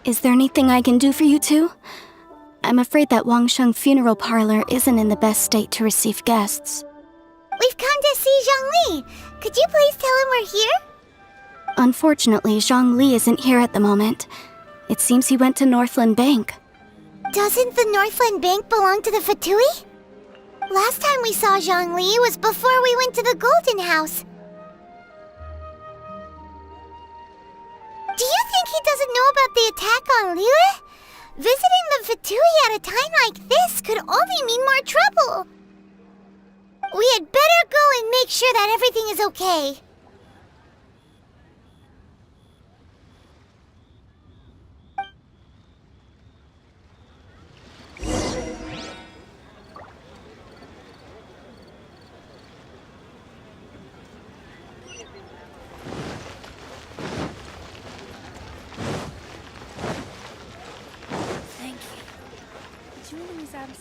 Is there anything I can do for you two? I'm afraid that Wangsheng funeral parlor isn't in the best state to receive guests. We've come to see Zhongli. Could you please tell him we're here? Unfortunately, Zhongli isn't here at the moment. It seems he went to Northland Bank. Doesn't the Northland Bank belong to the Fatui? Last time we saw Zhongli was before we went to the Golden House. Do you think he doesn't know about the attack on Liyue? Visiting the Fatui at a time like this could only mean more trouble. We had better go and make sure that everything is okay. Thank you. Did you want to use Abby's?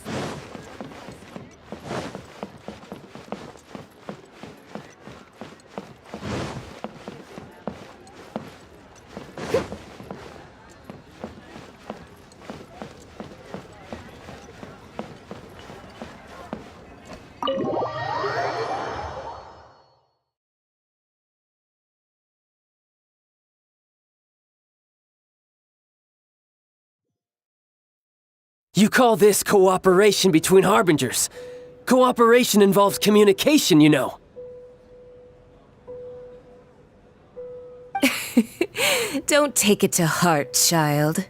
You call this cooperation between Harbingers? Cooperation involves communication, you know. Don't take it to heart, child.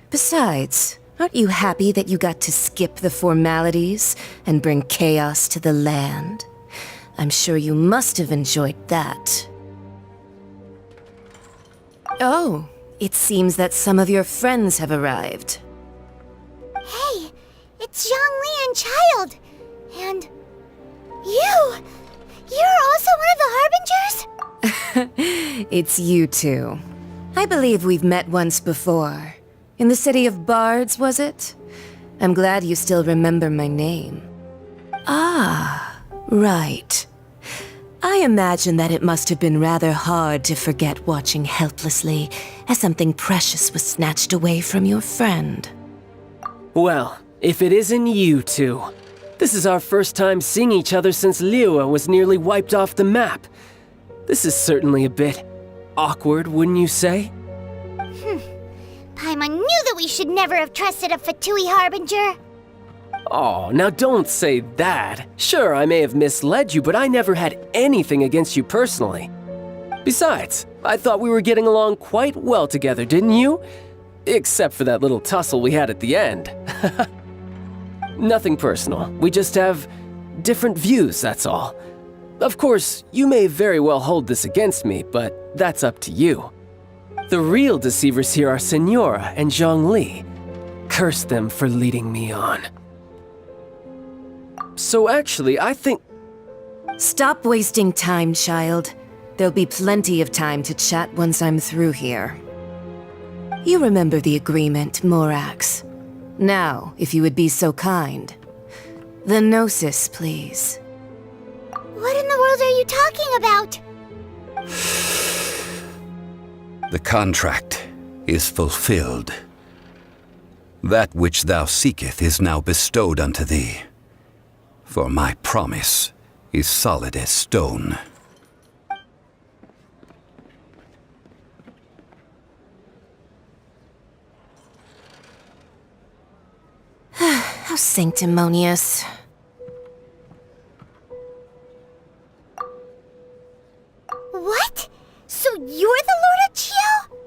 Besides, aren't you happy that you got to skip the formalities and bring chaos to the land? I'm sure you must have enjoyed that. Oh, it seems that some of your friends have arrived. Hey, it's Zhongli and Child. And you! You're also one of the Harbingers? It's you two. I believe we've met once before. In the city of Bards, was it? I'm glad you still remember my name. Ah, right. I imagine that it must have been rather hard to forget watching helplessly as something precious was snatched away from your friend. Well, if it isn't you two. This is our first time seeing each other since Liyue was nearly wiped off the map. This is certainly a bit awkward, wouldn't you say? Paimon knew that we should never have trusted a Fatui Harbinger. Oh, now don't say that. Sure, I may have misled you, but I never had anything against you personally. Besides, I thought we were getting along quite well together, didn't you? Except for that little tussle we had at the end. Nothing personal. We just have different views, that's all. Of course, you may very well hold this against me, but that's up to you. The real deceivers here are Senora and Zhongli. Curse them for leading me on. So actually, I think... Stop wasting time, child. There'll be plenty of time to chat once I'm through here. You remember the agreement, Morax. Now, if you would be so kind. The Gnosis, please. What in the world are you talking about? The contract is fulfilled. That which thou seeketh is now bestowed unto thee. For my promise is solid as stone. How sanctimonious. What? So you're the Lord of Chio?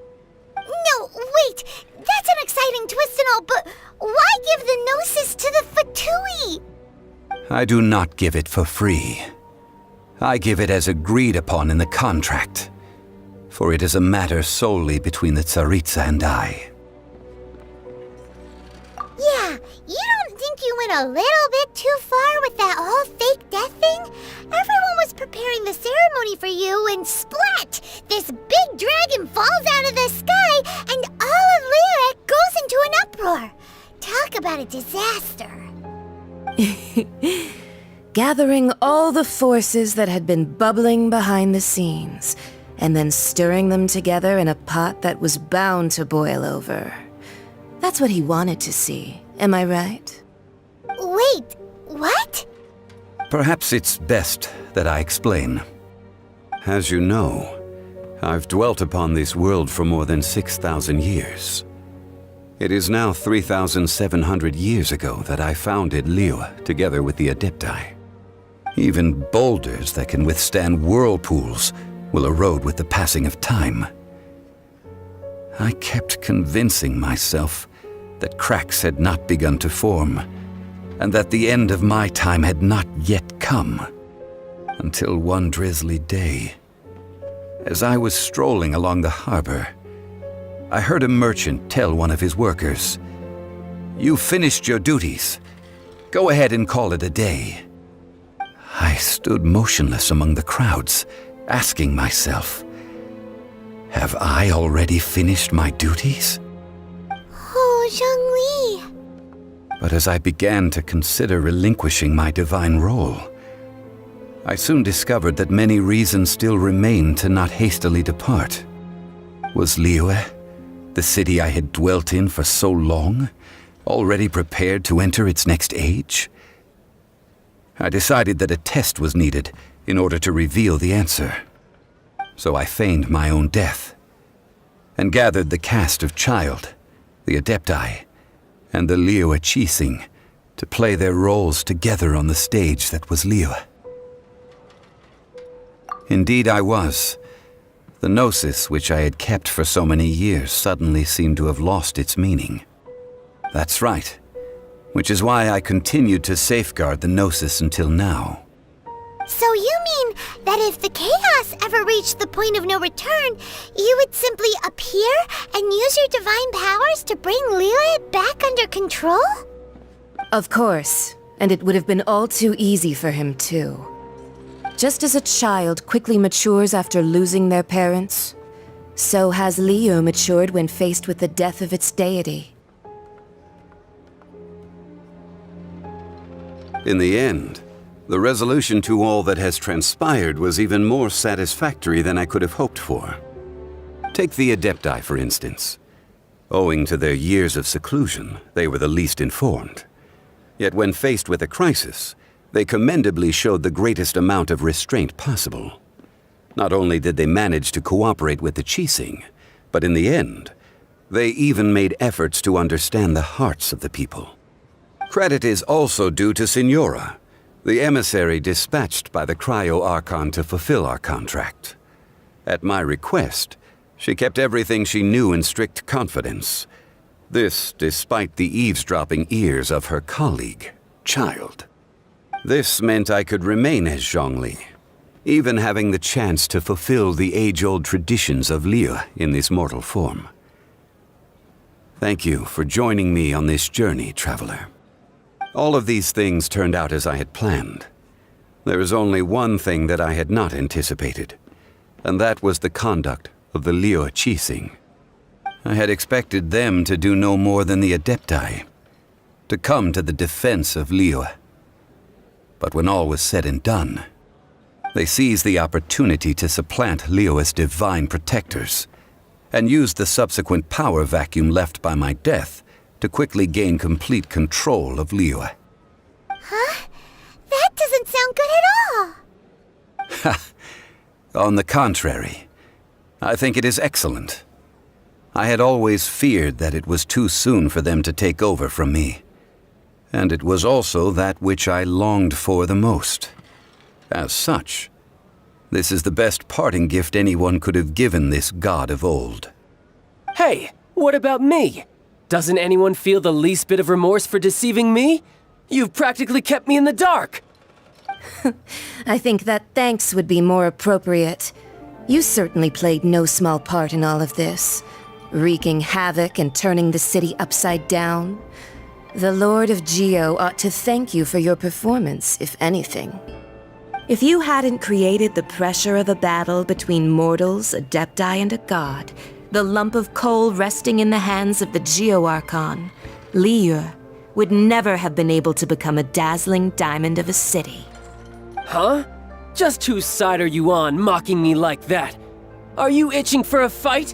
No, wait. That's an exciting twist and all, but why give the Gnosis to the Fatui? I do not give it for free. I give it as agreed upon in the contract, for it is a matter solely between the Tsaritsa and I. Yeah, you don't think you went a little bit too far with that whole fake death thing? Everyone was preparing the ceremony for you, and splat! This big dragon falls out of the sky, and all of Liyue goes into an uproar. Talk about a disaster. Gathering all the forces that had been bubbling behind the scenes, and then stirring them together in a pot that was bound to boil over. That's what he wanted to see, am I right? Wait, what? Perhaps it's best that I explain. As you know, I've dwelt upon this world for more than 6,000 years. It is now 3,700 years ago that I founded Liyue together with the Adepti. Even boulders that can withstand whirlpools will erode with the passing of time. I kept convincing myself that cracks had not begun to form, and that the end of my time had not yet come. Until one drizzly day, as I was strolling along the harbor, I heard a merchant tell one of his workers, "You've finished your duties. Go ahead and call it a day." I stood motionless among the crowds, asking myself, have I already finished my duties? Oh, Zhongli. But as I began to consider relinquishing my divine role, I soon discovered that many reasons still remained to not hastily depart. Was Liyue, the city I had dwelt in for so long, already prepared to enter its next age? I decided that a test was needed in order to reveal the answer. So I feigned my own death, and gathered the cast of Child, the Adepti, and the Liyue Chising to play their roles together on the stage that was Liyue. Indeed I was. The Gnosis, which I had kept for so many years, suddenly seemed to have lost its meaning. That's right, which is why I continued to safeguard the Gnosis until now. So you mean that if the chaos ever reached the point of no return, you would simply appear and use your divine powers to bring Liyue back under control? Of course, and it would have been all too easy for him too. Just as a child quickly matures after losing their parents, so has Liyue matured when faced with the death of its deity. In the end, The resolution to all that has transpired was even more satisfactory than I could have hoped for. Take the Adepti, for instance. Owing to their years of seclusion, they were the least informed. Yet when faced with a crisis, they commendably showed the greatest amount of restraint possible. Not only did they manage to cooperate with the Qixing, but in the end, they even made efforts to understand the hearts of the people. Credit is also due to Signora, the emissary dispatched by the Cryo-Archon to fulfill our contract. At my request, she kept everything she knew in strict confidence. This despite the eavesdropping ears of her colleague, Child. This meant I could remain as Zhongli, even having the chance to fulfill the age-old traditions of Liyue in this mortal form. Thank you for joining me on this journey, traveler. All of these things turned out as I had planned. There is only one thing that I had not anticipated, and that was the conduct of the Liyue Qixing. I had expected them to do no more than the Adepti, to come to the defense of Liyue. But when all was said and done, they seized the opportunity to supplant Liyue as divine protectors, and used the subsequent power vacuum left by my death to quickly gain complete control of Liyue. Huh? That doesn't sound good at all! Ha! On the contrary, I think it is excellent. I had always feared that it was too soon for them to take over from me. And it was also that which I longed for the most. As such, this is the best parting gift anyone could have given this god of old. Hey, what about me? Doesn't anyone feel the least bit of remorse for deceiving me? You've practically kept me in the dark. I think that thanks would be more appropriate. You certainly played no small part in all of this, wreaking havoc and turning the city upside down. The Lord of Geo ought to thank you for your performance, if anything. If you hadn't created the pressure of a battle between mortals, Adepti, and a god, the lump of coal resting in the hands of the Geo-Archon, Liyue, would never have been able to become a dazzling diamond of a city. Huh? Just whose side are you on, mocking me like that? Are you itching for a fight?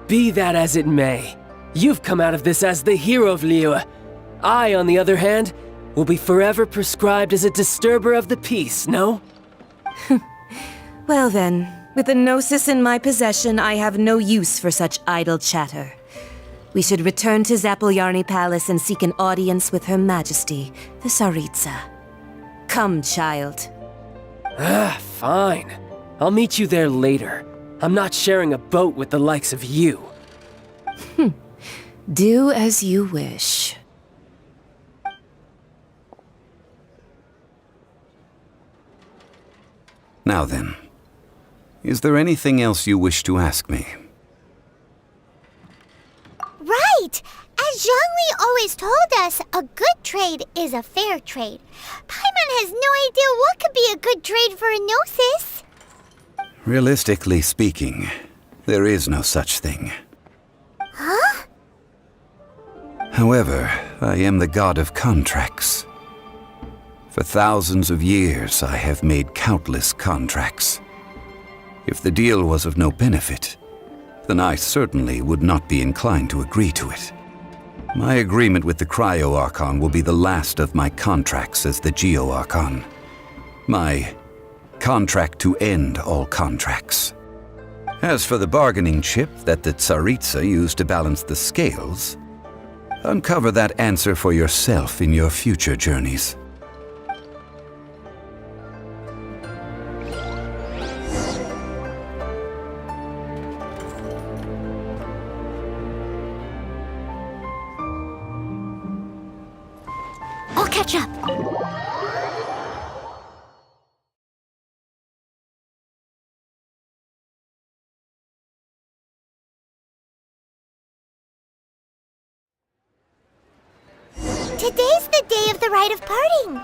Be that as it may, you've come out of this as the hero of Liyue. I, on the other hand, will be forever prescribed as a disturber of the peace, no? Well then, with the Gnosis in my possession, I have no use for such idle chatter. We should return to Zapoljarny Palace and seek an audience with Her Majesty, the Tsaritsa. Come, child. Fine. I'll meet you there later. I'm not sharing a boat with the likes of you. Do as you wish. Now then, is there anything else you wish to ask me? Right! As Zhongli always told us, a good trade is a fair trade. Paimon has no idea what could be a good trade for a Gnosis. Realistically speaking, there is no such thing. Huh? However, I am the god of contracts. For thousands of years, I have made countless contracts. If the deal was of no benefit, then I certainly would not be inclined to agree to it. My agreement with the Cryo-Archon will be the last of my contracts as the Geo-Archon. My contract to end all contracts. As for the bargaining chip that the Tsaritsa used to balance the scales, uncover that answer for yourself in your future journeys. I'll catch up. Today's the day of the rite of parting.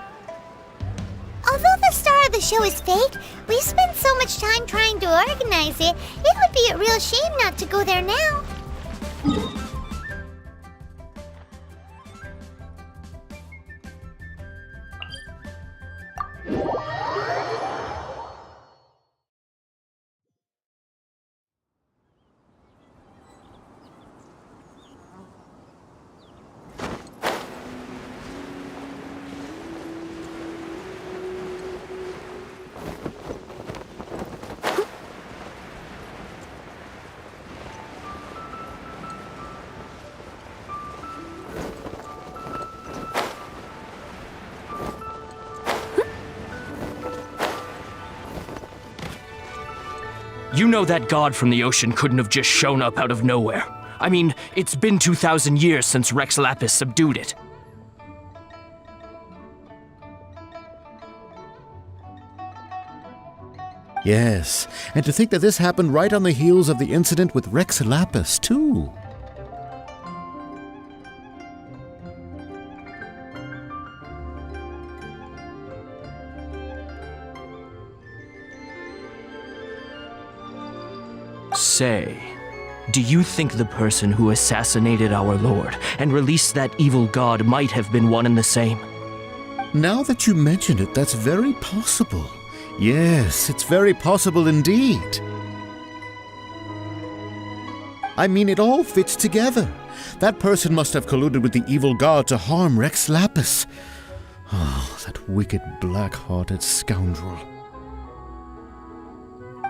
Although the star of the show is fake, we've spent so much time trying to organize it, it would be a real shame not to go there now. You know that god from the ocean couldn't have just shown up out of nowhere. I mean, it's been 2,000 years since Rex Lapis subdued it. Yes, and to think that this happened right on the heels of the incident with Rex Lapis, too. Say, do you think the person who assassinated our lord and released that evil god might have been one and the same? Now that you mention it, that's very possible. Yes, it's very possible indeed. I mean, it all fits together. That person must have colluded with the evil god to harm Rex Lapis. Oh, that wicked, black-hearted scoundrel.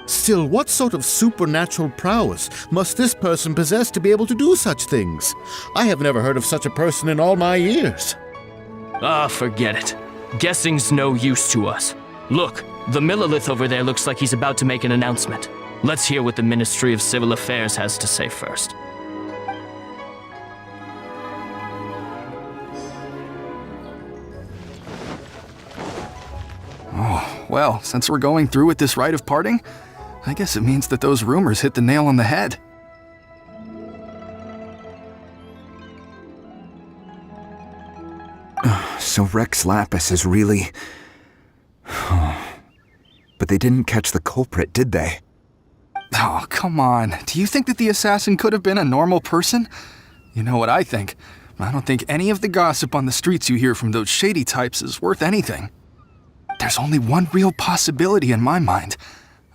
Still, what sort of supernatural prowess must this person possess to be able to do such things? I have never heard of such a person in all my years. Ah, forget it. Guessing's no use to us. Look, the Millilith over there looks like he's about to make an announcement. Let's hear what the Ministry of Civil Affairs has to say first. Oh, well, since we're going through with this rite of parting, I guess it means that those rumors hit the nail on the head. So Rex Lapis is really... But they didn't catch the culprit, did they? Oh, come on. Do you think that the assassin could have been a normal person? You know what I think. I don't think any of the gossip on the streets you hear from those shady types is worth anything. There's only one real possibility in my mind.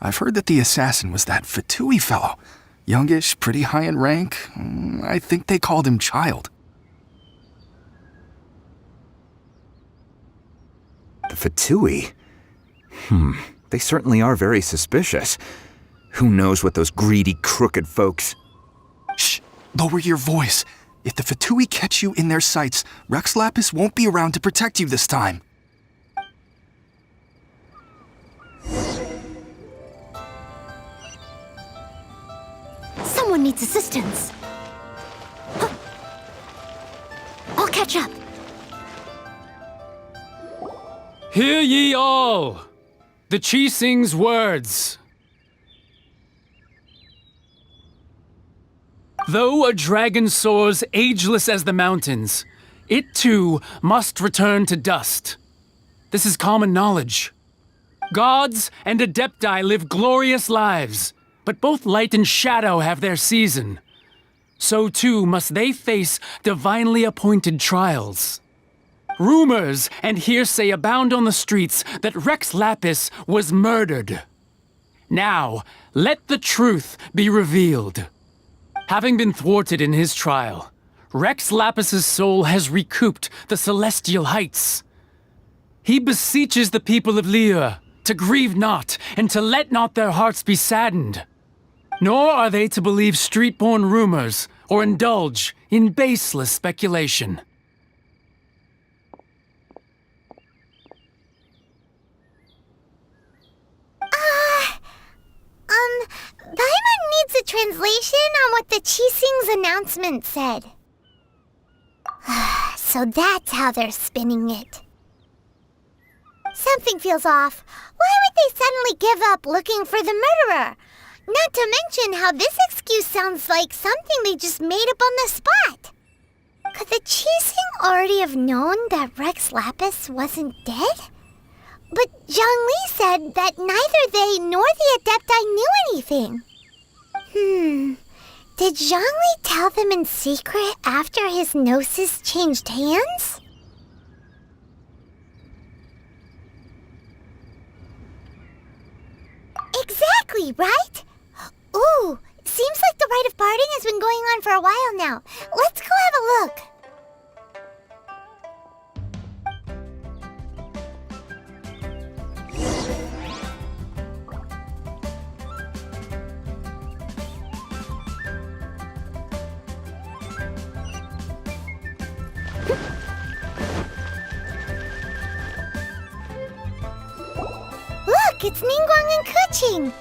I've heard that the assassin was that Fatui fellow. Youngish, pretty high in rank. I think they called him Child. The Fatui? They certainly are very suspicious. Who knows what those greedy, crooked folks... Shh! Lower your voice. If the Fatui catch you in their sights, Rex Lapis won't be around to protect you this time. Someone needs assistance. Huh. I'll catch up. Hear ye all! The Qixing's words. Though a dragon soars ageless as the mountains, it too must return to dust. This is common knowledge. Gods and Adepti live glorious lives, but both light and shadow have their season. So too must they face divinely appointed trials. Rumors and hearsay abound on the streets that Rex Lapis was murdered. Now, let the truth be revealed. Having been thwarted in his trial, Rex Lapis's soul has recouped the celestial heights. He beseeches the people of Liyue to grieve not and to let not their hearts be saddened. Nor are they to believe street-born rumors or indulge in baseless speculation. Paimon needs a translation on what the Qixing's announcement said. So that's how they're spinning it. Something feels off. Why would they suddenly give up looking for the murderer? Not to mention how this excuse sounds like something they just made up on the spot. Could the Qixing already have known that Rex Lapis wasn't dead? But Zhongli said that neither they nor the Adepti knew anything. Did Zhongli tell them in secret after his gnosis changed hands? Exactly, right? Ooh, seems like the rite of parting has been going on for a while now. Let's go have a look. Look, it's Ningguang and Keqing.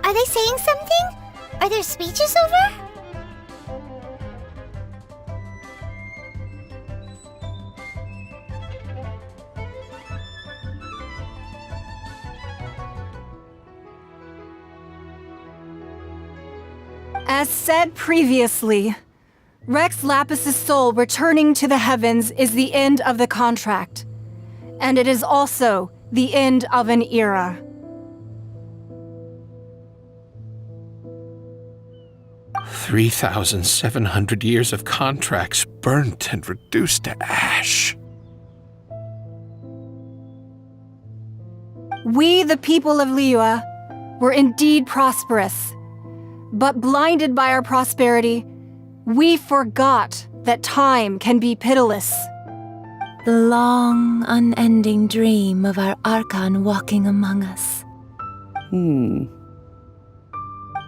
Are they saying something? Are their speeches over? As said previously, Rex Lapis's soul returning to the heavens is the end of the contract. And it is also the end of an era. 3,700 years of contracts burnt and reduced to ash. We, the people of Liyue, were indeed prosperous. But blinded by our prosperity, we forgot that time can be pitiless. The long, unending dream of our Archon walking among us.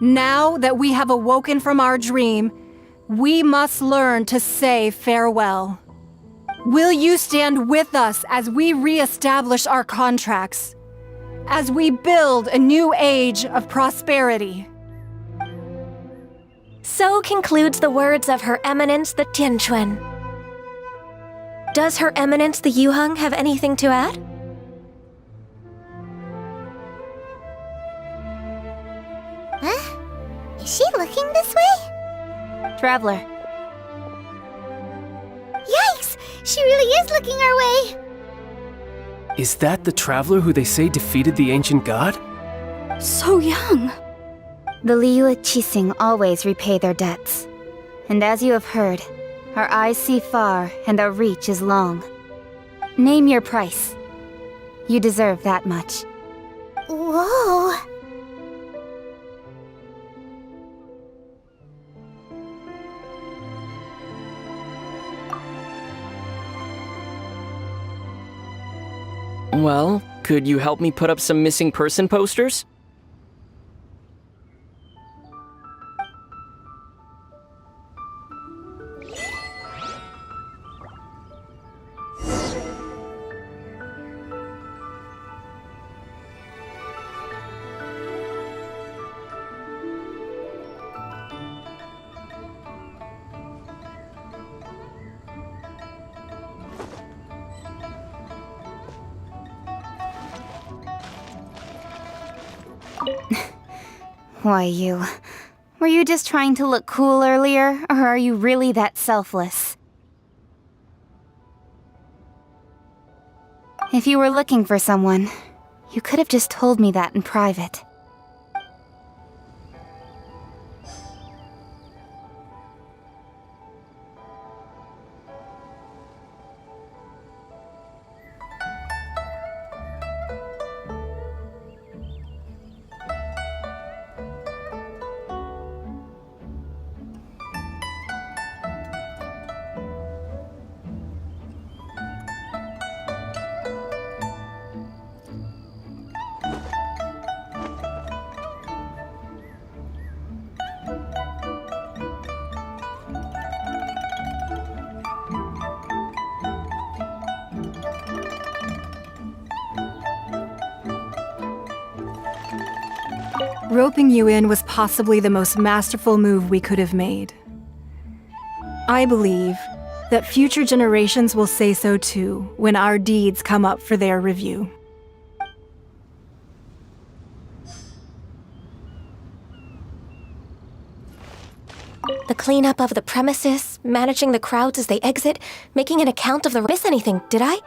Now that we have awoken from our dream, we must learn to say farewell. Will you stand with us as we re-establish our contracts? As we build a new age of prosperity? So concludes the words of Her Eminence the Tianquan. Does Her Eminence the Yuheng have anything to add? Huh? Is she looking this way? Traveler. Yikes! She really is looking our way! Is that the traveler who they say defeated the ancient god? So young. The Liyue Qixing always repay their debts. And as you have heard, our eyes see far and our reach is long. Name your price. You deserve that much. Whoa! Well, could you help me put up some missing person posters? Why, you... Were you just trying to look cool earlier, or are you really that selfless? If you were looking for someone, you could have just told me that in private. Roping you in was possibly the most masterful move we could have made. I believe that future generations will say so too when our deeds come up for their review. The cleanup of the premises, managing the crowds as they exit, making an account of the... Miss anything, did I?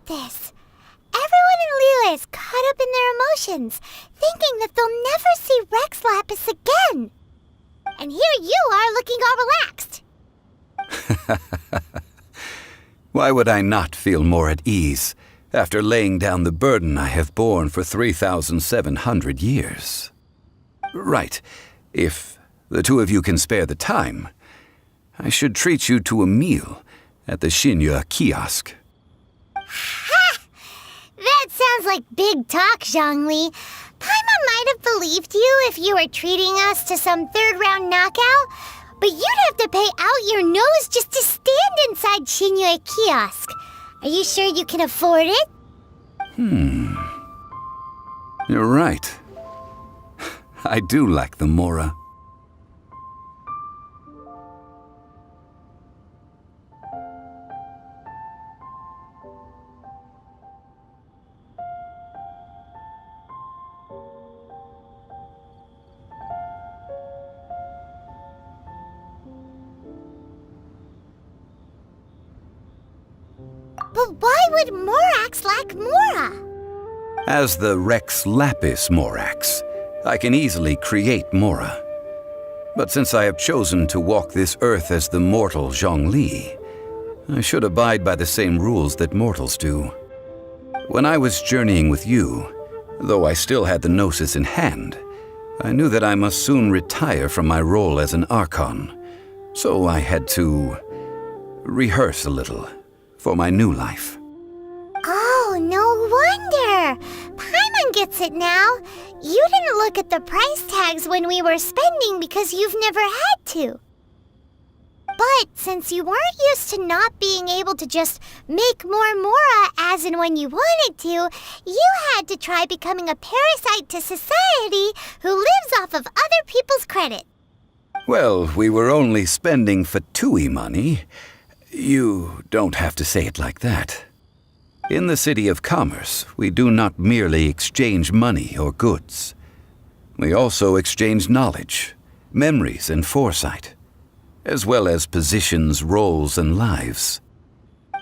this. Everyone in Liyue is caught up in their emotions, thinking that they'll never see Rex Lapis again. And here you are looking all relaxed. Why would I not feel more at ease after laying down the burden I have borne for 3,700 years? Right. If the two of you can spare the time, I should treat you to a meal at the Xinyue kiosk. Ha! That sounds like big talk, Zhongli. Paimon might have believed you if you were treating us to some third-round knockout, but you'd have to pay out your nose just to stand inside Xinyue kiosk. Are you sure you can afford it? You're right. I do like the Mora. But why would Morax lack Mora? As the Rex Lapis Morax, I can easily create Mora. But since I have chosen to walk this earth as the mortal Zhongli, I should abide by the same rules that mortals do. When I was journeying with you, though I still had the Gnosis in hand, I knew that I must soon retire from my role as an Archon, so I had to rehearse a little for my new life. Oh, no wonder! Paimon gets it now. You didn't look at the price tags when we were spending because you've never had to. But since you weren't used to not being able to just make more Mora as and when you wanted to, you had to try becoming a parasite to society who lives off of other people's credit. Well, we were only spending Fatui money. You don't have to say it like that. In the City of Commerce, we do not merely exchange money or goods. We also exchange knowledge, memories, and foresight, as well as positions, roles, and lives.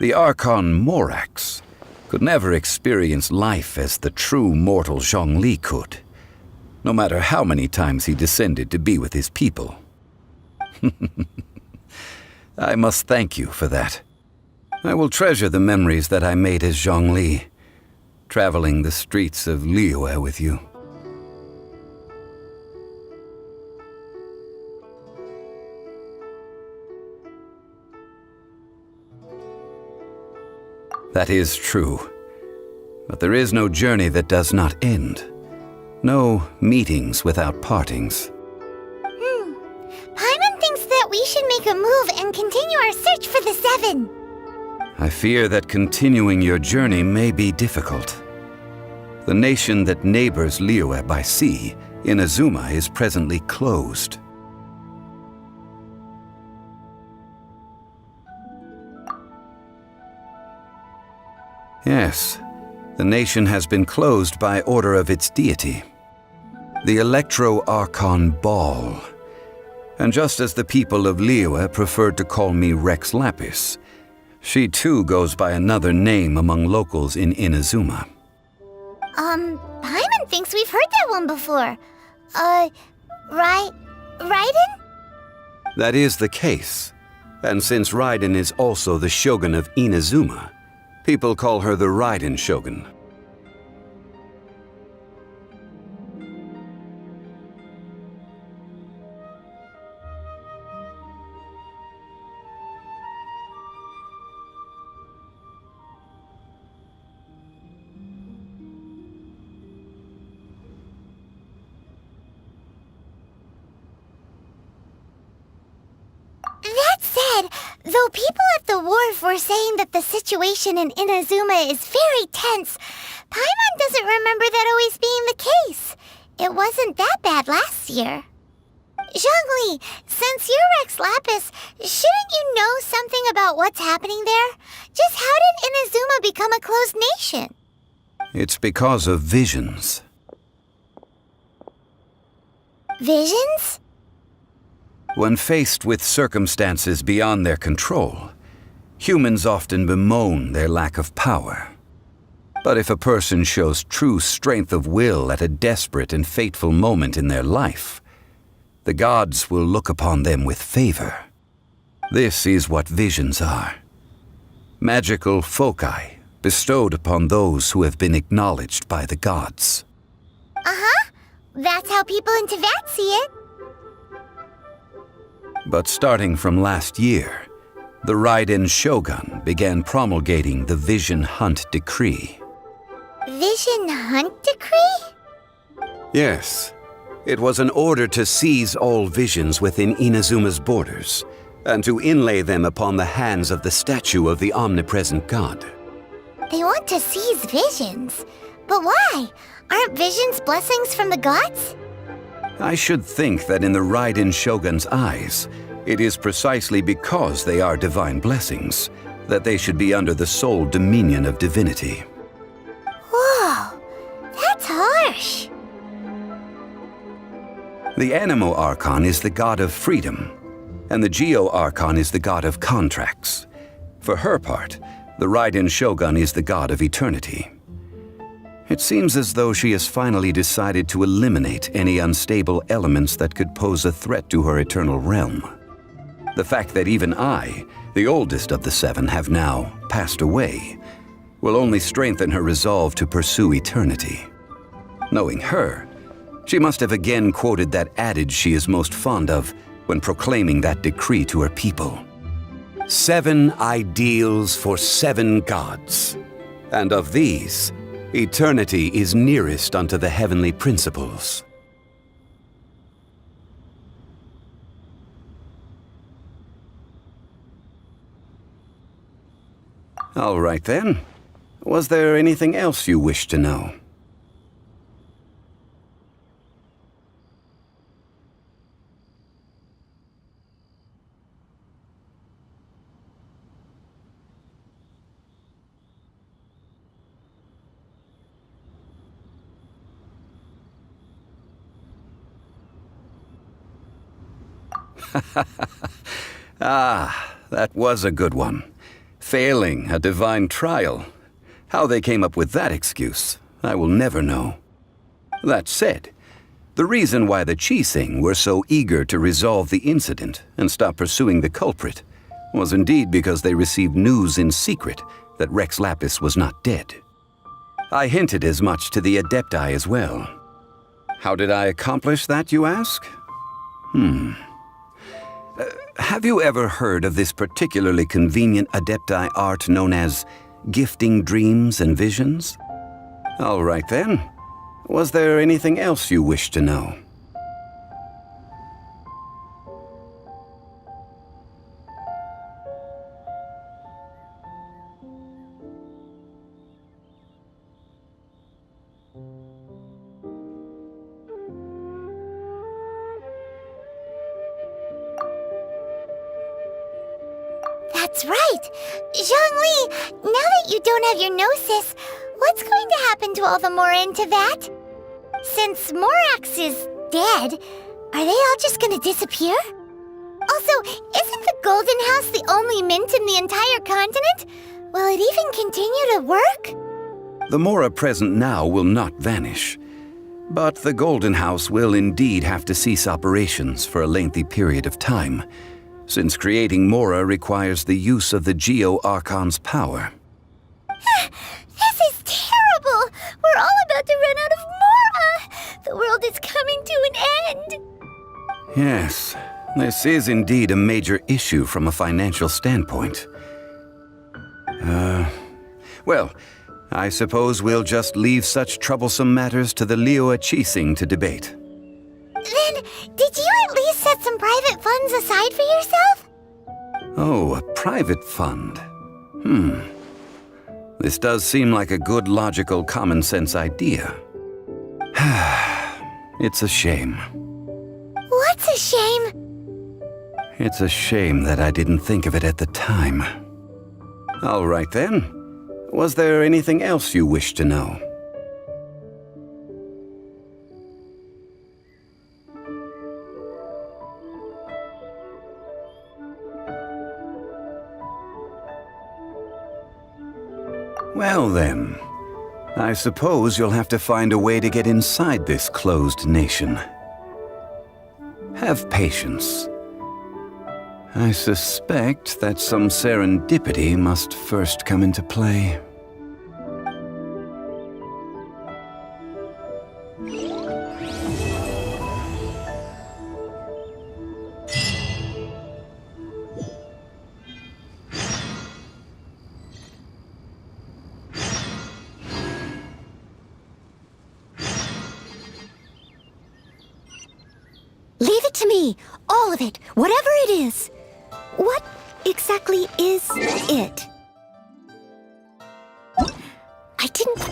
The Archon Morax could never experience life as the true mortal Zhongli could, no matter how many times he descended to be with his people. I must thank you for that. I will treasure the memories that I made as Zhongli, traveling the streets of Liyue with you. That is true. But there is no journey that does not end. No meetings without partings. Paimon thinks that we should make a move and continue our search for the Seven. I fear that continuing your journey may be difficult. The nation that neighbors Liyue by sea, Inazuma, is presently closed. Yes, the nation has been closed by order of its deity, the Electro-Archon Ball. And just as the people of Liyue preferred to call me Rex Lapis, she too goes by another name among locals in Inazuma. Paimon thinks we've heard that one before. Raiden? That is the case. And since Raiden is also the Shogun of Inazuma, people call her the Raiden Shogun. That said, though people at the wharf were saying that the situation in Inazuma is very tense, Paimon doesn't remember that always being the case. It wasn't that bad last year. Zhongli, since you're Rex Lapis, shouldn't you know something about what's happening there? Just how did Inazuma become a closed nation? It's because of visions. Visions? When faced with circumstances beyond their control, humans often bemoan their lack of power. But if a person shows true strength of will at a desperate and fateful moment in their life, the gods will look upon them with favor. This is what visions are. Magical foci bestowed upon those who have been acknowledged by the gods. Uh-huh. That's how people in Teyvat see it. But starting from last year, the Raiden Shogun began promulgating the Vision Hunt Decree. Vision Hunt Decree? Yes. It was an order to seize all visions within Inazuma's borders, and to inlay them upon the hands of the statue of the omnipresent god. They want to seize visions. But why? Aren't visions blessings from the gods? I should think that in the Raiden Shogun's eyes, it is precisely because they are divine blessings that they should be under the sole dominion of divinity. Whoa, that's harsh. The Animo Archon is the god of freedom, and the Geo Archon is the god of contracts. For her part, the Raiden Shogun is the god of eternity. It seems as though she has finally decided to eliminate any unstable elements that could pose a threat to her eternal realm. The fact that even I, the oldest of the seven, have now passed away, will only strengthen her resolve to pursue eternity. Knowing her, she must have again quoted that adage she is most fond of when proclaiming that decree to her people. 7 ideals for 7 gods, and of these, eternity is nearest unto the heavenly principles. All right then. Was there anything else you wished to know? Ah, that was a good one. Failing a divine trial. How they came up with that excuse, I will never know. That said, the reason why the Qixing were so eager to resolve the incident and stop pursuing the culprit was indeed because they received news in secret that Rex Lapis was not dead. I hinted as much to the Adepti as well. How did I accomplish that, you ask? Have you ever heard of this particularly convenient Adepti art known as gifting dreams and visions? All right then. Was there anything else you wished to know? That's right! Zhongli, now that you don't have your gnosis, what's going to happen to all the Mora in Teyvat? Since Morax is dead, are they all just gonna disappear? Also, isn't the Golden House the only mint in the entire continent? Will it even continue to work? The Mora present now will not vanish. But the Golden House will indeed have to cease operations for a lengthy period of time, since creating Mora requires the use of the Geo Archon's power. This is terrible! We're all about to run out of Mora! The world is coming to an end! Yes, this is indeed a major issue from a financial standpoint. Well, I suppose we'll just leave such troublesome matters to the Liyue Qixing to debate. Then, did you at least set some private funds aside for yourself? Oh, a private fund. This does seem like a good, logical, common-sense idea. It's a shame. What's a shame? It's a shame that I didn't think of it at the time. All right then. Was there anything else you wished to know? Well then, I suppose you'll have to find a way to get inside this closed nation. Have patience. I suspect that some serendipity must first come into play. Leave it to me. All of it. Whatever it is. What exactly is it? I didn't...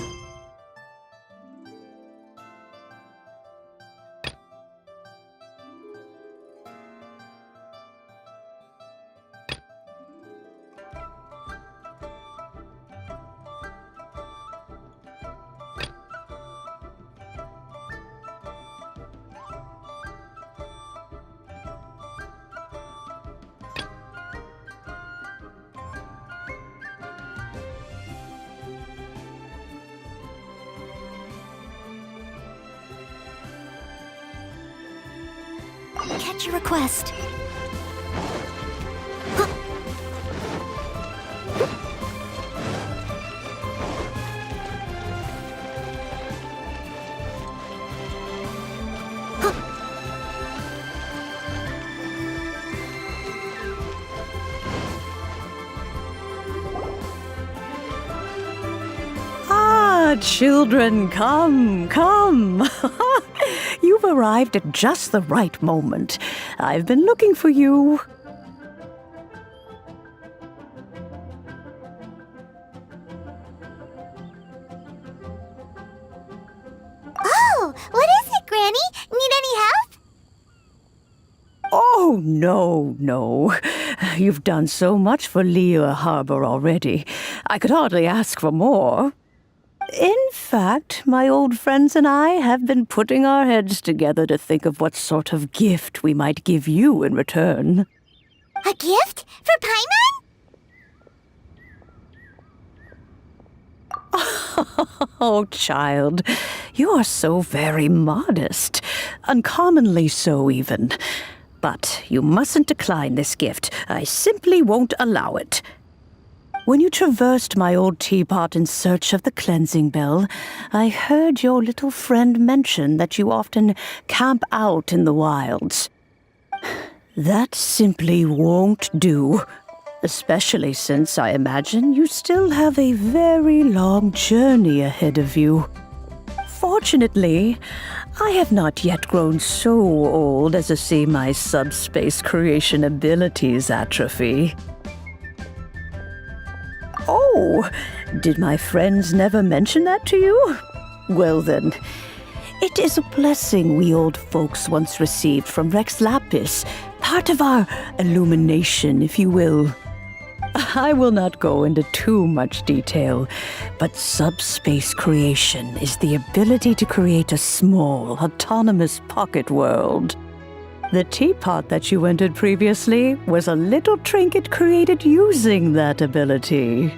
Catch your request. Ah, children, come, come. You've arrived at just the right moment. I've been looking for you. Oh, what is it, Granny? Need any help? Oh, no. You've done so much for Liyue Harbor already. I could hardly ask for more. In fact, my old friends and I have been putting our heads together to think of what sort of gift we might give you in return. A gift? For Paimon? Oh, child, you are so very modest. Uncommonly so, even. But you mustn't decline this gift. I simply won't allow it. When you traversed my old teapot in search of the cleansing bell, I heard your little friend mention that you often camp out in the wilds. That simply won't do, especially since I imagine you still have a very long journey ahead of you. Fortunately, I have not yet grown so old as to see my subspace creation abilities atrophy. Oh, did my friends never mention that to you? Well then, it is a blessing we old folks once received from Rex Lapis, part of our illumination, if you will. I will not go into too much detail, but subspace creation is the ability to create a small, autonomous pocket world. The teapot that you entered previously was a little trinket created using that ability.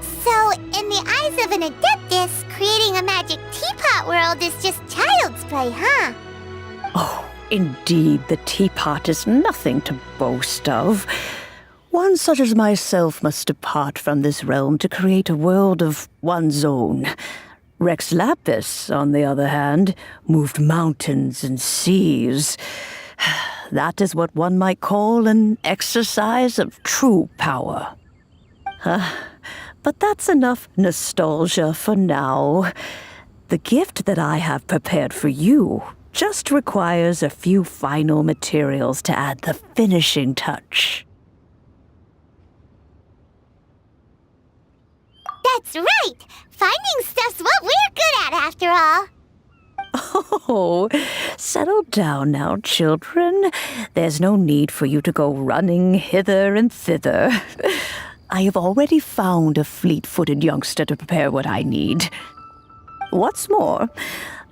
So, in the eyes of an Adeptus, creating a magic teapot world is just child's play, huh? Oh, indeed, the teapot is nothing to boast of. One such as myself must depart from this realm to create a world of one's own. Rex Lapis, on the other hand, moved mountains and seas. That is what one might call an exercise of true power. But that's enough nostalgia for now. The gift that I have prepared for you just requires a few final materials to add the finishing touch. That's right! Finding stuff's what we're good at, after all! Oh, settle down now, children. There's no need for you to go running hither and thither. I have already found a fleet-footed youngster to prepare what I need. What's more,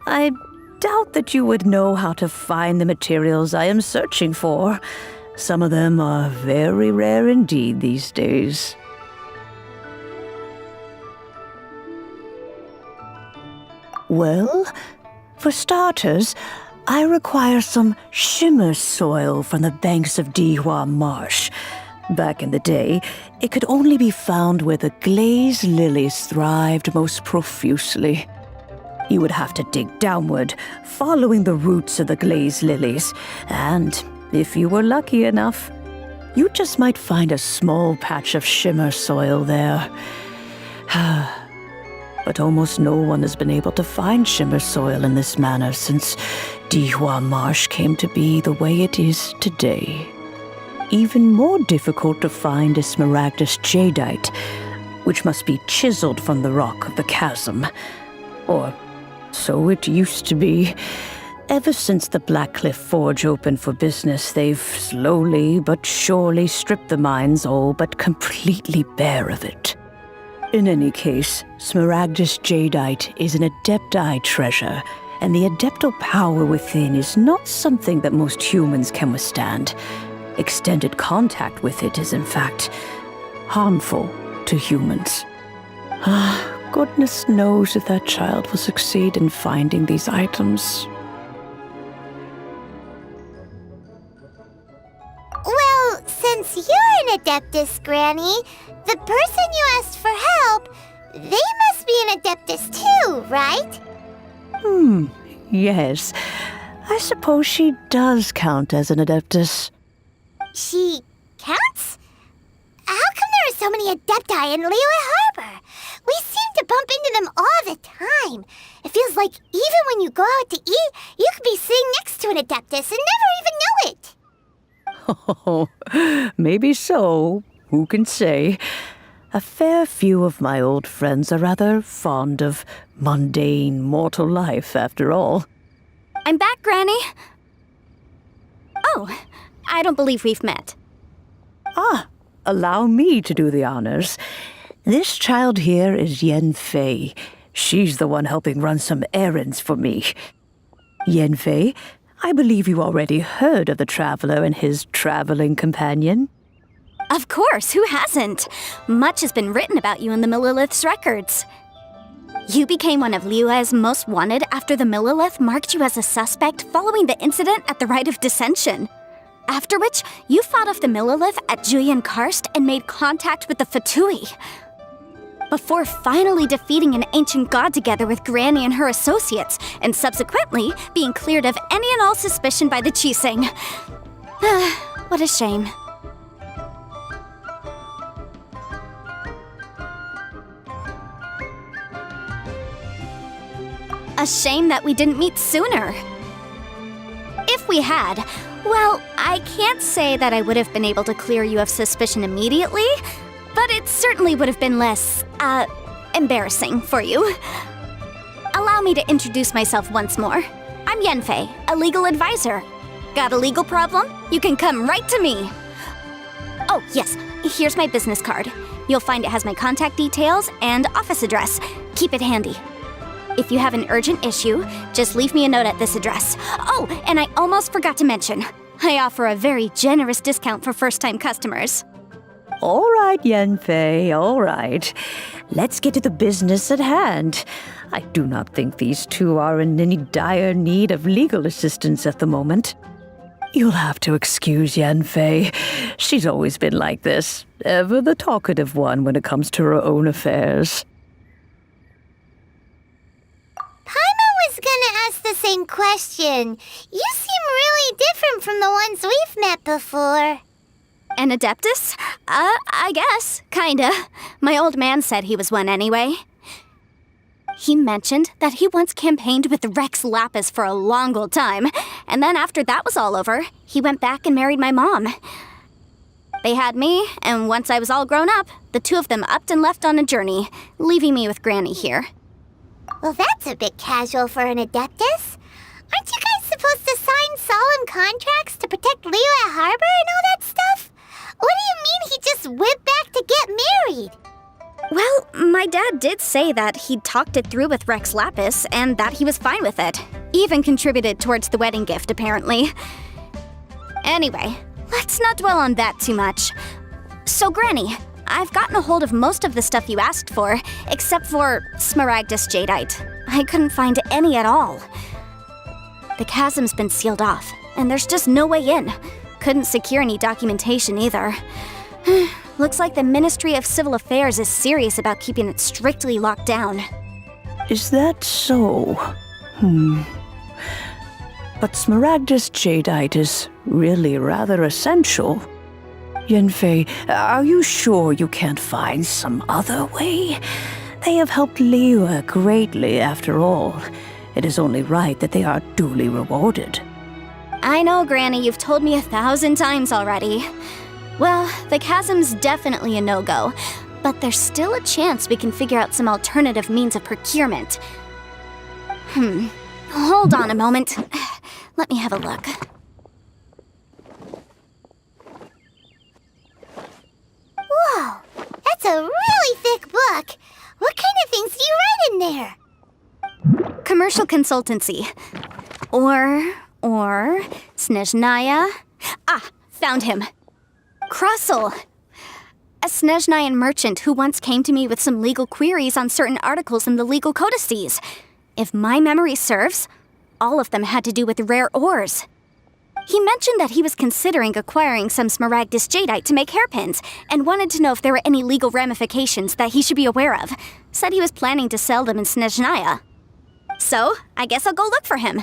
I doubt that you would know how to find the materials I am searching for. Some of them are very rare indeed these days. Well, for starters, I require some shimmer soil from the banks of Dihua Marsh. Back in the day, it could only be found where the glazed lilies thrived most profusely. You would have to dig downward, following the roots of the glazed lilies, and if you were lucky enough, you just might find a small patch of shimmer soil there. But almost no one has been able to find shimmer soil in this manner since Dihua Marsh came to be the way it is today. Even more difficult to find is smaragdus jadeite, which must be chiseled from the rock of the chasm. Or so it used to be. Ever since the Blackcliff Forge opened for business, they've slowly but surely stripped the mines all but completely bare of it. In any case, smaragdus jadeite is an adepti treasure, and the adeptal power within is not something that most humans can withstand. Extended contact with it is, in fact, harmful to humans. Goodness knows if that child will succeed in finding these items. Well, since you're an Adeptus, Granny, the person you asked for help, they must be an Adeptus too, right? Yes. I suppose she does count as an Adeptus. She counts? How come there are so many Adepti in Liyue Harbor? We seem to bump into them all the time. It feels like even when you go out to eat, you could be sitting next to an Adeptus and never even know it. Oh, maybe so. Who can say? A fair few of my old friends are rather fond of mundane mortal life, after all. I'm back, Granny. Oh, I don't believe we've met. Allow me to do the honors. This child here is Yen Fei. She's the one helping run some errands for me. Yen Fei, I believe you already heard of the traveler and his traveling companion. Of course, who hasn't? Much has been written about you in the Millilith's records. You became one of Liyue's most wanted after the Millilith marked you as a suspect following the incident at the Rite of Dissension. After which, you fought off the Millilith at Julian Karst and made contact with the Fatui. Before finally defeating an ancient god together with Granny and her associates, and subsequently being cleared of any and all suspicion by the Qixing. What a shame. A shame that we didn't meet sooner. If we had, well, I can't say that I would have been able to clear you of suspicion immediately, but it certainly would have been less, embarrassing for you. Allow me to introduce myself once more. I'm Yenfei, a legal advisor. Got a legal problem? You can come right to me. Oh, yes, here's my business card. You'll find it has my contact details and office address. Keep it handy. If you have an urgent issue, just leave me a note at this address. Oh, and I almost forgot to mention, I offer a very generous discount for first-time customers. All right, Yenfei, all right. Let's get to the business at hand. I do not think these two are in any dire need of legal assistance at the moment. You'll have to excuse Yenfei. She's always been like this, ever the talkative one when it comes to her own affairs. Paimon was gonna ask the same question. You seem really different from the ones we've met before. An Adeptus? I guess. Kinda. My old man said he was one anyway. He mentioned that he once campaigned with Rex Lapis for a long old time, and then after that was all over, he went back and married my mom. They had me, and once I was all grown up, the two of them upped and left on a journey, leaving me with Granny here. Well, that's a bit casual for an Adeptus. Aren't you guys supposed to sign solemn contracts to protect Liyue Harbor and all that stuff? What do you mean he just went back to get married? Well, my dad did say that he'd talked it through with Rex Lapis and that he was fine with it. Even contributed towards the wedding gift, apparently. Anyway, let's not dwell on that too much. So, Granny, I've gotten a hold of most of the stuff you asked for, except for Smaragdus Jadeite. I couldn't find any at all. The chasm's been sealed off, and there's just no way in. Couldn't secure any documentation either. Looks like the Ministry of Civil Affairs is serious about keeping it strictly locked down. Is that so? But Smaragdus Jadeite is really rather essential. Yanfei, are you sure you can't find some other way? They have helped Liyue greatly after all. It is only right that they are duly rewarded. I know, Granny, you've told me 1,000 times already. Well, the chasm's definitely a no-go, but there's still a chance we can figure out some alternative means of procurement. Hold on a moment. Let me have a look. Whoa, that's a really thick book. What kind of things do you write in there? Commercial consultancy. Or Snezhnaya. Ah, found him. Krusel. A Snezhnayan merchant who once came to me with some legal queries on certain articles in the legal codices. If my memory serves, all of them had to do with rare ores. He mentioned that he was considering acquiring some Smaragdus Jadeite to make hairpins, and wanted to know if there were any legal ramifications that he should be aware of. Said he was planning to sell them in Snezhnaya. So, I guess I'll go look for him.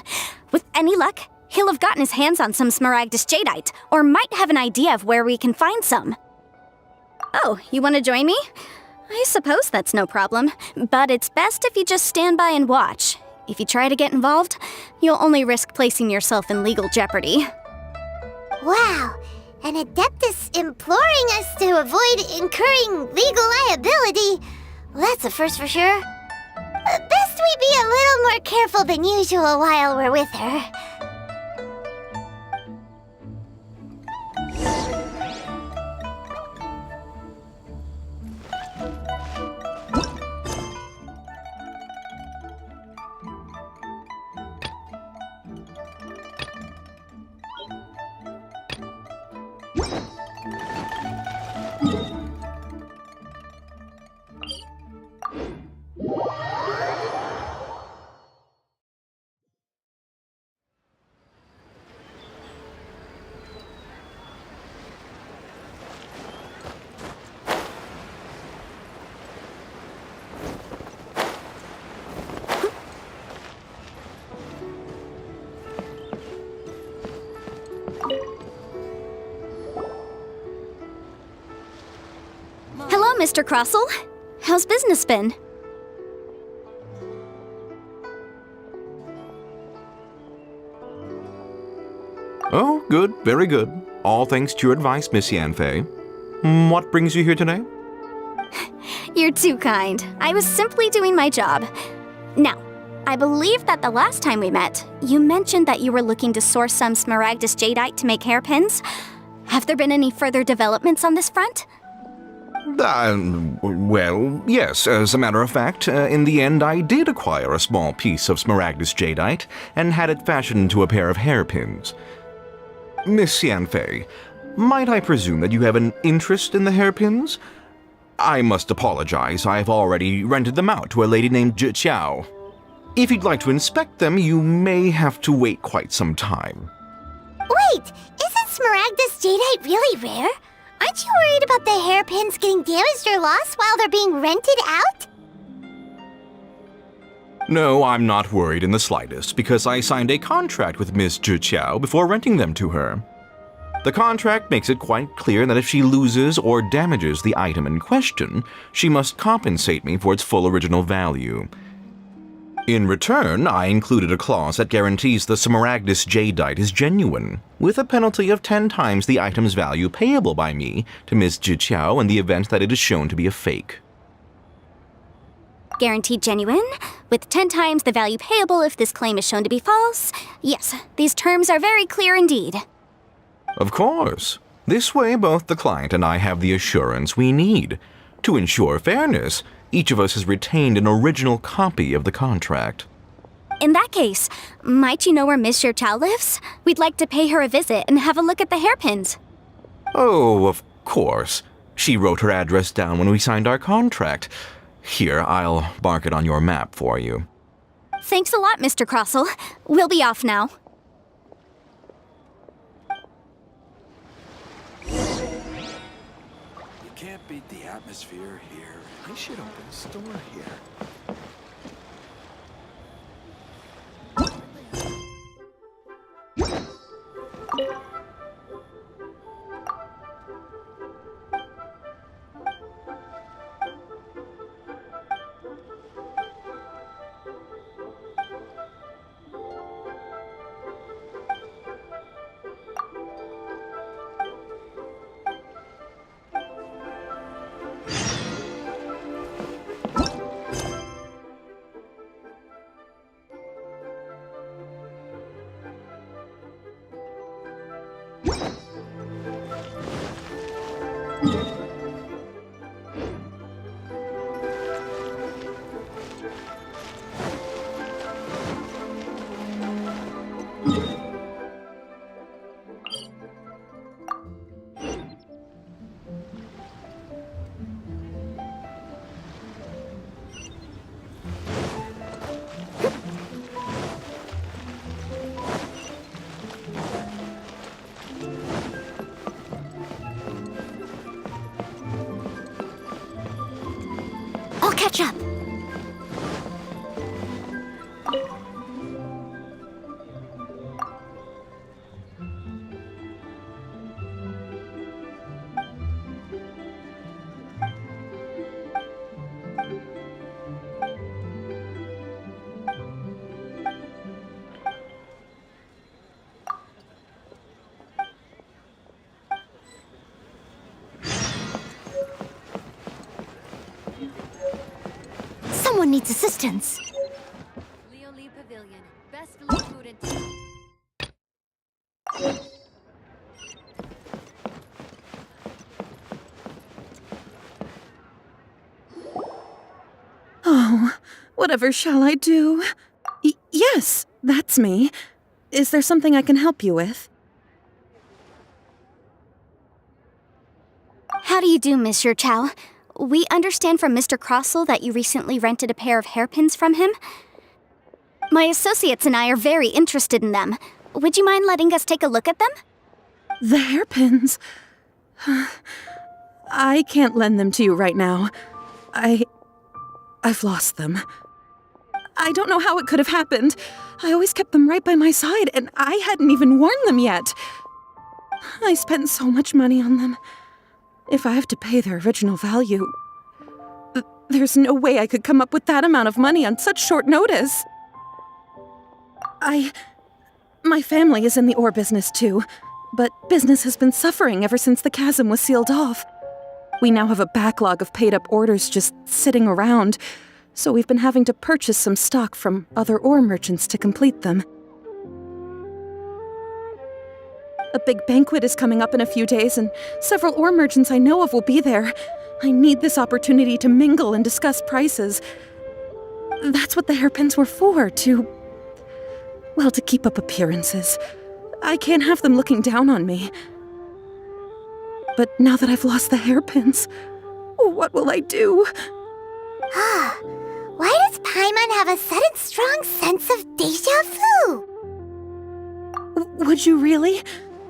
With any luck, he'll have gotten his hands on some Smaragdus Jadeite, or might have an idea of where we can find some. Oh, you want to join me? I suppose that's no problem, but it's best if you just stand by and watch. If you try to get involved, you'll only risk placing yourself in legal jeopardy. Wow, an Adeptus imploring us to avoid incurring legal liability. Well, that's a first for sure. Best we be a little more careful than usual while we're with her. Hello, Mr. Krusel. How's business been? Oh, good, very good. All thanks to your advice, Miss Yanfei. What brings you here today? You're too kind. I was simply doing my job. Now, I believe that the last time we met, you mentioned that you were looking to source some Smaragdus Jadeite to make hairpins. Have there been any further developments on this front? Well, yes. As a matter of fact, in the end I did acquire a small piece of Smaragdus Jadeite and had it fashioned into a pair of hairpins. Miss Yanfei, might I presume that you have an interest in the hairpins? I must apologize, I've already rented them out to a lady named Zhiqiao. If you'd like to inspect them, you may have to wait quite some time. Wait, isn't Smaragdus Jadeite really rare? Aren't you worried about the hairpins getting damaged or lost while they're being rented out? No, I'm not worried in the slightest, because I signed a contract with Miss Zhiqiao before renting them to her. The contract makes it quite clear that if she loses or damages the item in question, she must compensate me for its full original value. In return, I included a clause that guarantees the Smaragdus Jadeite is genuine, with a penalty of 10 times the item's value payable by me to Miss Zhiqiao in the event that it is shown to be a fake. Guaranteed genuine, with 10 times the value payable if this claim is shown to be false. Yes, these terms are very clear indeed. Of course. This way, both the client and I have the assurance we need. To ensure fairness, each of us has retained an original copy of the contract. In that case, might you know where Miss Zhiqiao lives? We'd like to pay her a visit and have a look at the hairpins. Oh, of course. She wrote her address down when we signed our contract. Here, I'll mark it on your map for you. Thanks a lot, Mr. Crossell. We'll be off now. You can't beat the atmosphere here. I should open a store here. I'll catch up. Someone needs assistance. Leo Lee Pavilion. Best Lee food in town. Oh, whatever shall I do? Yes, that's me. Is there something I can help you with? How do you do, Monsieur Chow? We understand from Mr. Crossell that you recently rented a pair of hairpins from him. My associates and I are very interested in them. Would you mind letting us take a look at them? The hairpins? I can't lend them to you right now. I've lost them. I don't know how it could have happened. I always kept them right by my side, and I hadn't even worn them yet. I spent so much money on them. If I have to pay their original value, there's no way I could come up with that amount of money on such short notice. My family is in the ore business too, but business has been suffering ever since the chasm was sealed off. We now have a backlog of paid-up orders just sitting around, so we've been having to purchase some stock from other ore merchants to complete them. A big banquet is coming up in a few days, and several ore merchants I know of will be there. I need this opportunity to mingle and discuss prices. That's what the hairpins were for, to keep up appearances. I can't have them looking down on me. But now that I've lost the hairpins, what will I do? Why does Paimon have a sudden strong sense of déjà vu? Would you really?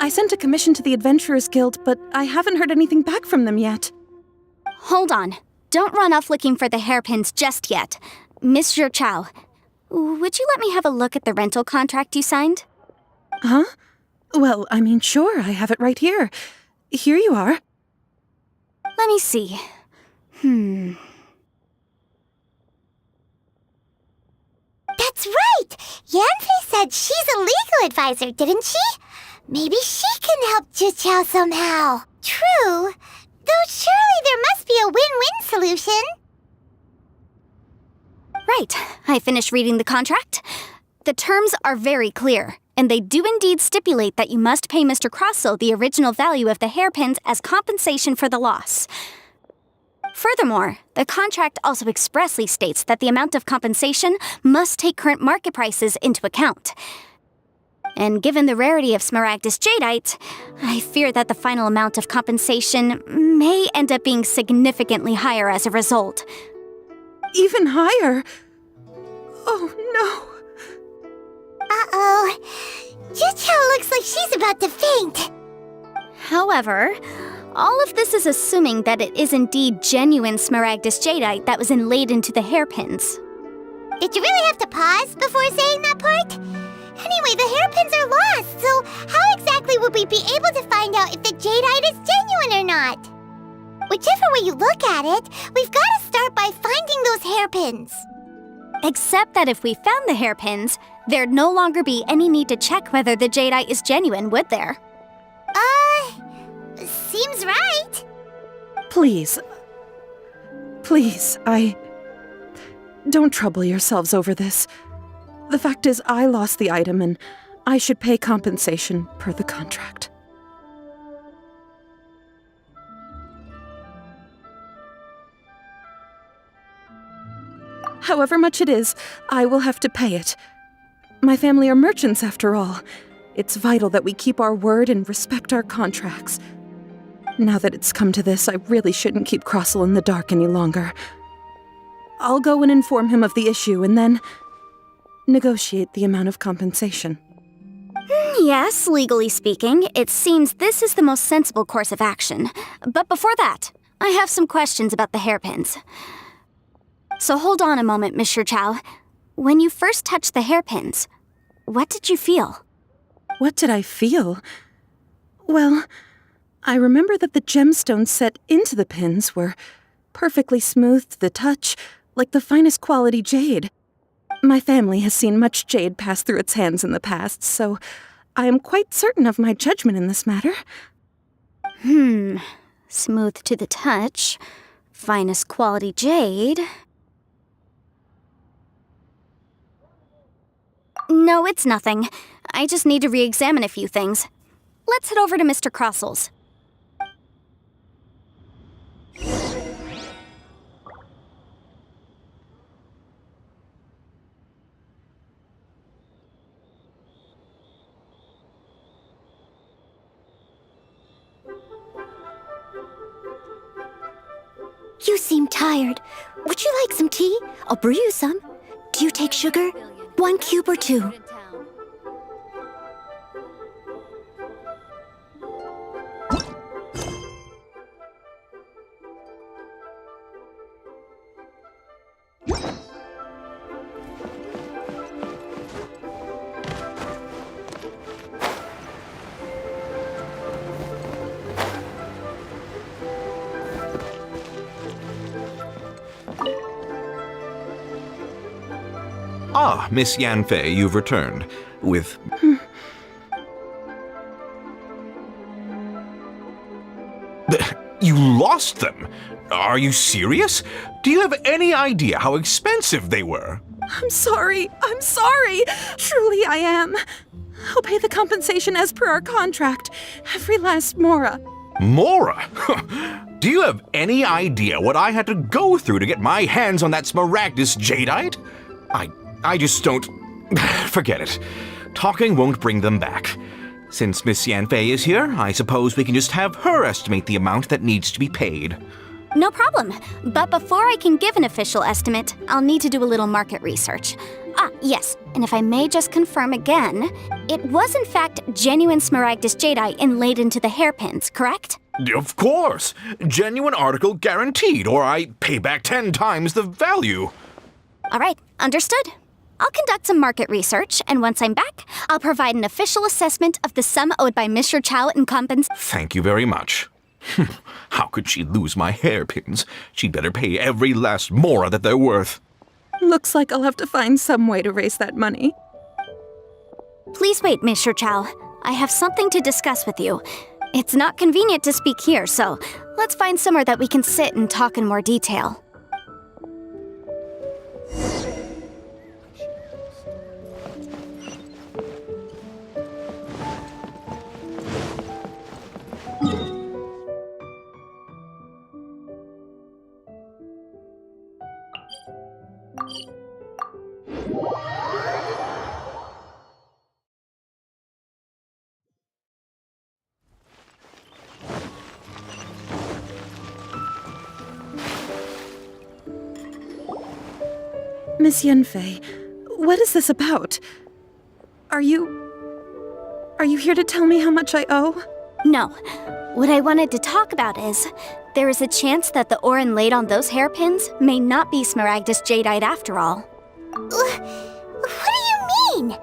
I sent a commission to the Adventurers Guild, but I haven't heard anything back from them yet. Hold on. Don't run off looking for the hairpins just yet. Monsieur Chow, would you let me have a look at the rental contract you signed? Huh? Well, I mean, sure, I have it right here. Here you are. Let me see. That's right! Yanfei said she's a legal advisor, didn't she? Maybe she can help Juqiao somehow. True. Though surely there must be a win-win solution. Right. I finished reading the contract. The terms are very clear, and they do indeed stipulate that you must pay Mr. Crossell the original value of the hairpins as compensation for the loss. Furthermore, the contract also expressly states that the amount of compensation must take current market prices into account. And given the rarity of Smaragdus jadeite, I fear that the final amount of compensation may end up being significantly higher as a result. Even higher? Oh no. Uh-oh. Juqiao looks like she's about to faint. However, all of this is assuming that it is indeed genuine Smaragdus jadeite that was inlaid into the hairpins. Did you really have to pause before saying that part? Anyway, the hairpins are lost, so how exactly would we be able to find out if the jadeite is genuine or not? Whichever way you look at it, we've got to start by finding those hairpins. Except that if we found the hairpins, there'd no longer be any need to check whether the jadeite is genuine, would there? Seems right. Please. Please, Don't trouble yourselves over this. The fact is, I lost the item and I should pay compensation per the contract. However much it is, I will have to pay it. My family are merchants, after all. It's vital that we keep our word and respect our contracts. Now that it's come to this, I really shouldn't keep Crossel in the dark any longer. I'll go and inform him of the issue and then negotiate the amount of compensation. Yes, legally speaking, it seems this is the most sensible course of action. But before that, I have some questions about the hairpins. So hold on a moment, Miss Chow. When you first touched the hairpins, what did you feel? What did I feel? Well, I remember that the gemstones set into the pins were perfectly smooth to the touch, like the finest quality jade. My family has seen much jade pass through its hands in the past, so I am quite certain of my judgment in this matter. Smooth to the touch, finest quality jade. No, it's nothing. I just need to re-examine a few things. Let's head over to Mr. Crossel's. You seem tired. Would you like some tea? I'll brew you some. Do you take sugar? 1 cube or 2? Ah, Miss Yanfei, you've returned. With... You lost them? Are you serious? Do you have any idea how expensive they were? I'm sorry. Truly I am. I'll pay the compensation as per our contract. Every last mora. Mora? Do you have any idea what I had to go through to get my hands on that Smaragdus jadeite? I just don't... Forget it. Talking won't bring them back. Since Miss Yanfei is here, I suppose we can just have her estimate the amount that needs to be paid. No problem. But before I can give an official estimate, I'll need to do a little market research. Yes, and if I may just confirm again, it was in fact genuine Smaragdus jadeite inlaid into the hairpins, correct? Of course! Genuine article guaranteed, or I pay back 10 times the value. All right, understood. I'll conduct some market research, and once I'm back, I'll provide an official assessment of the sum owed by Mr. Chow in compensation. Thank you very much. How could she lose my hairpins? She'd better pay every last mora that they're worth. Looks like I'll have to find some way to raise that money. Please wait, Mr. Chow. I have something to discuss with you. It's not convenient to speak here, so let's find somewhere that we can sit and talk in more detail. Miss Yenfei, what is this about? Are you here to tell me how much I owe? No. What I wanted to talk about is, there is a chance that the ore inlaid on those hairpins may not be Smaragdus Jadeite after all. What do you mean?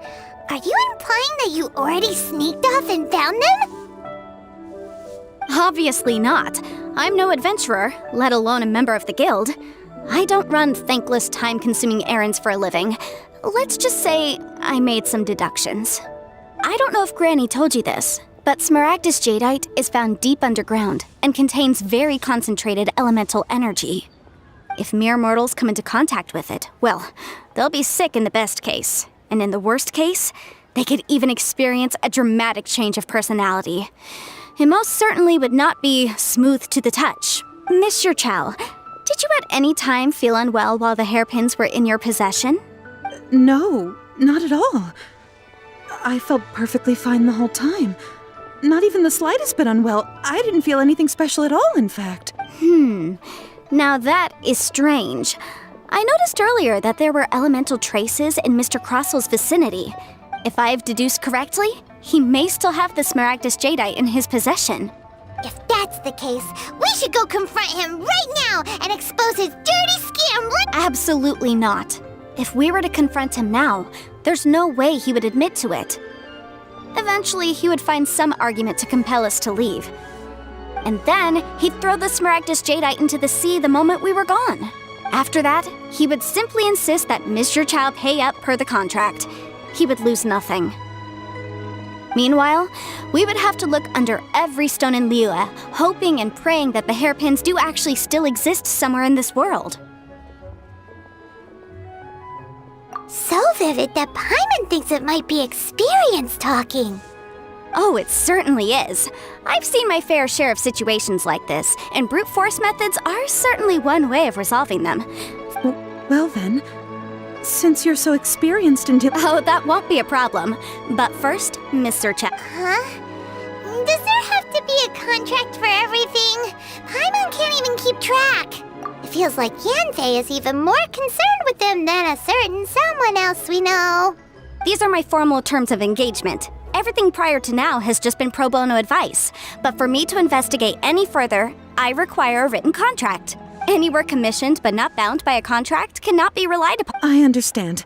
Are you implying that you already sneaked off and found them? Obviously not. I'm no adventurer, let alone a member of the guild. I don't run thankless, time-consuming errands for a living. Let's just say I made some deductions. I don't know if Granny told you this, but Smaragdus Jadeite is found deep underground and contains very concentrated elemental energy. If mere mortals come into contact with it, well, they'll be sick in the best case. And in the worst case, they could even experience a dramatic change of personality. It most certainly would not be smooth to the touch. Monsieur Chow, did you at any time feel unwell while the hairpins were in your possession? No, not at all. I felt perfectly fine the whole time. Not even the slightest bit unwell. I didn't feel anything special at all, in fact. Now that is strange. I noticed earlier that there were elemental traces in Mr. Crossel's vicinity. If I've deduced correctly, he may still have the Smaragdus Jadeite in his possession. If that's the case, we should go confront him right now and expose his dirty scam right— Absolutely not. If we were to confront him now, there's no way he would admit to it. Eventually, he would find some argument to compel us to leave. And then, he'd throw the Smaragdus Jadeite into the sea the moment we were gone. After that, he would simply insist that Mr. Chow pay up per the contract. He would lose nothing. Meanwhile, we would have to look under every stone in Liyue, hoping and praying that the hairpins do actually still exist somewhere in this world. So vivid that Paimon thinks it might be experience talking. Oh, it certainly is. I've seen my fair share of situations like this, and brute force methods are certainly one way of resolving them. Well then, since you're so experienced in Oh, that won't be a problem. But first, Mr. Chow. Huh? Does there have to be a contract for everything? Paimon can't even keep track. It feels like Yanfei is even more concerned with them than a certain someone else we know. These are my formal terms of engagement. Everything prior to now has just been pro bono advice. But for me to investigate any further, I require a written contract. Any work commissioned but not bound by a contract cannot be relied upon. I understand.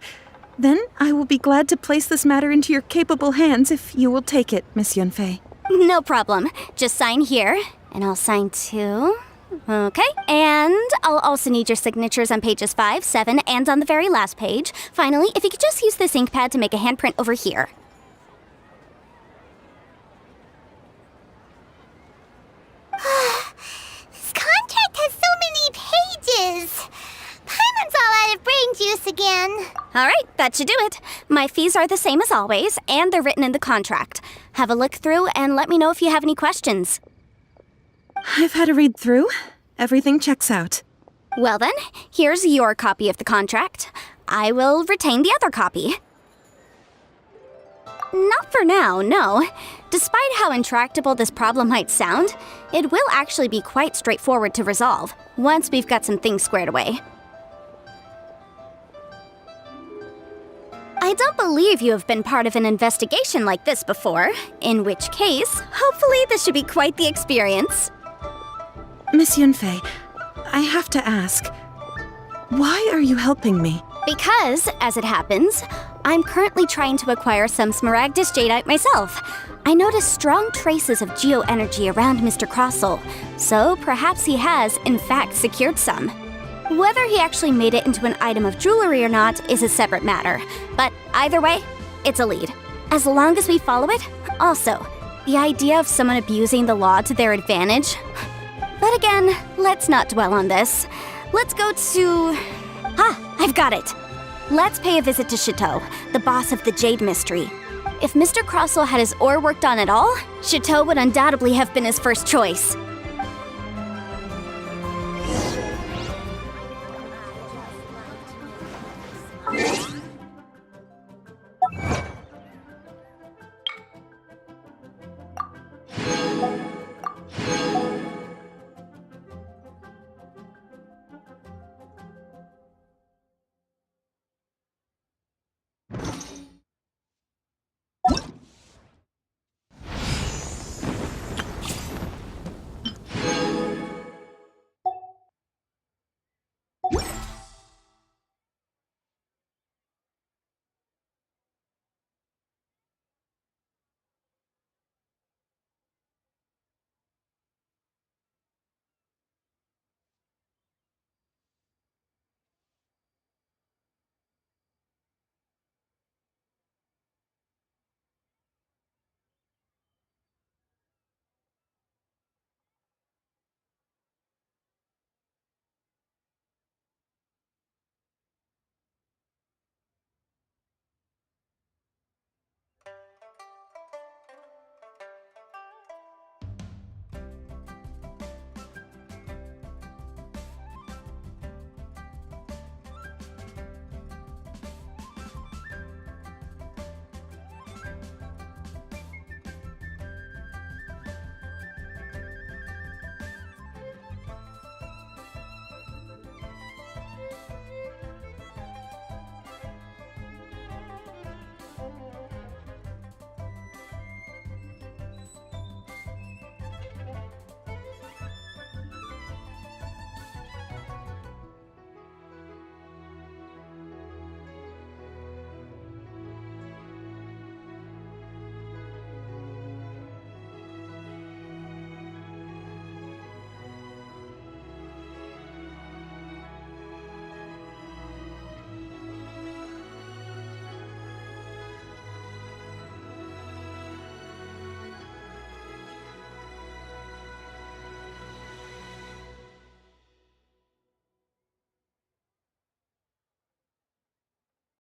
Then I will be glad to place this matter into your capable hands if you will take it, Miss Yunfei. No problem. Just sign here, and I'll sign too. Okay, and I'll also need your signatures on pages 5, 7, and on the very last page. Finally, if you could just use this ink pad to make a handprint over here. This contract has so many pages. Paimon's all out of brain juice again. All right, that should do it. My fees are the same as always, and they're written in the contract. Have a look through and let me know if you have any questions. I've had a read through. Everything checks out. Well then, here's your copy of the contract. I will retain the other copy. Not for now, no. Despite how intractable this problem might sound, it will actually be quite straightforward to resolve, once we've got some things squared away. I don't believe you have been part of an investigation like this before, in which case, hopefully this should be quite the experience. Miss Yunfei, I have to ask, why are you helping me? Because, as it happens, I'm currently trying to acquire some Smaragdus Jadeite myself. I noticed strong traces of geoenergy around Mr. Crossel, so perhaps he has, in fact, secured some. Whether he actually made it into an item of jewelry or not is a separate matter, but either way, it's a lead. As long as we follow it, also, the idea of someone abusing the law to their advantage. But again, let's not dwell on this. Let's go to... I've got it! Let's pay a visit to Chateau, the boss of the Jade Mystery. If Mr. Crossel had his ore worked on at all, Chateau would undoubtedly have been his first choice.